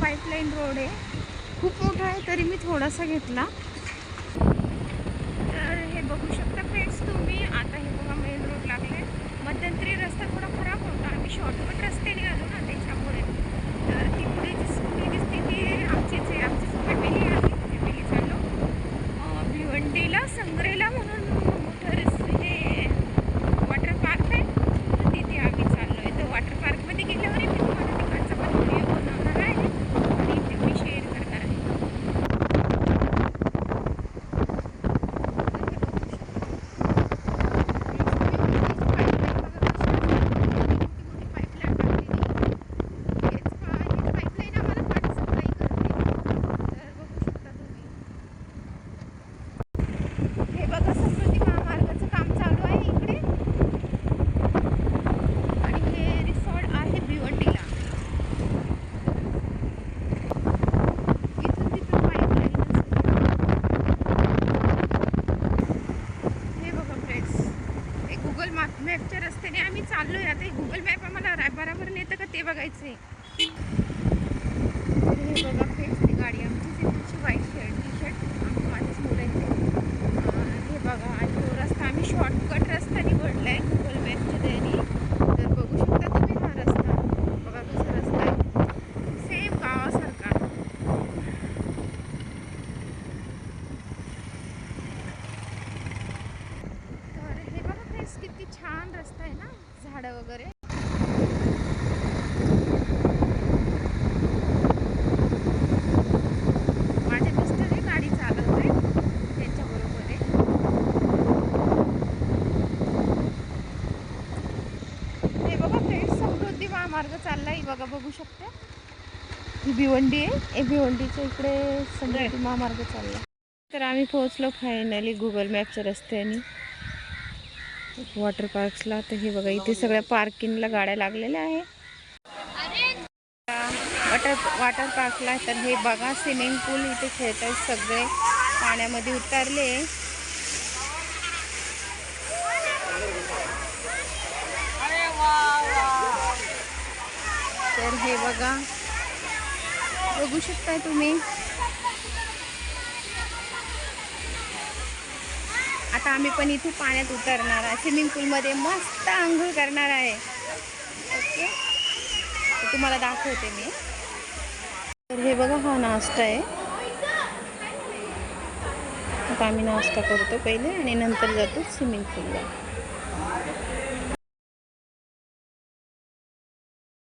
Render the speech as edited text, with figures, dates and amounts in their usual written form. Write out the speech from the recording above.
Pipeline road आहे, खूप मोठा आहे, तरी मी थोडासा घेतला. तर हे बघू शकता फ्रेंड्स तुम्ही. आता हे बघा मेन रोड लागले. मध्यंतरी रस्ता थोडा खराब होता, आम्ही शॉर्टकट रस्त्याने आलो ना त्याच्यामुळे. तर ती पुढे जी स्कूटी दिसते ती आमचीच आहे, आमचीच फॅमिली आहे. फॅमिली चाललो भिवंडीला संग्रेला म्हणून मोठं हे वॉटर पार्क आहे, तर तिथे आम्ही चाललो आहे. तर वॉटर पार्कमध्ये गेल्यावरही मी तुम्हाला तिकडचा पण व्हिडिओ बनवणार आहे आणि ते मी शेअर करणार आहे. मॅपच्या रस्त्याने आम्ही चाललोय. आता गुगल मॅप आम्हाला बरोबर नेतं का ते बघायचंय. हे बघा फ्रेंड्स, ती गाडी आमचीच आहे, तिची व्हाईट शर्ट टी शर्ट आमचं माझ्याच मुलांचे. हे बघा, आणि तो रस्ता आम्ही शॉर्टकट रस्ता निवडलाय गुगल मॅपच्या दयाने. तर बघू शकता तुम्ही हा रस्ता, बघा कसा रस्ता आहे, सेम गावासारखा. तर हे बघा फ्रेंड्स, किती छान रस्ता आहे ना, झाडं वगैरे. माझे मिस्टर हे गाडी चालवते, त्यांच्याबरोबर आहे. हे बघा फ्रेंड्स, समृद्धी महामार्ग चाललाय बघा, बघू शकता. ही भिवंडी आहे, हे भिवंडीच्या इकडे समृद्धी महामार्ग चालला. तर आम्ही पोहोचलो फायनली गुगल मॅपच्या रस्त्याने वॉटर पार्क्सला. तर हे बघा, इथे सगळ्या पार्किंगला गाड्या लागलेल्या आहे वॉटर पार्कला. तर हे बघा स्विमिंग पूल, इथे खेळतात सगळे, पाण्यामध्ये उतरले. तर हे बघा, बघू शकताय तुम्ही. आता आम्ही पण इथे पाण्यात उतरणार आहे, स्विमिंग पूलमध्ये मस्त आंघोळ करणार आहे. ओके, तर तुम्हाला दाखवते मी. तर हे बघा, हा नाश्ता आहे. आता आम्ही नाश्ता करतो पहिले आणि नंतर जातो स्विमिंग पूलला.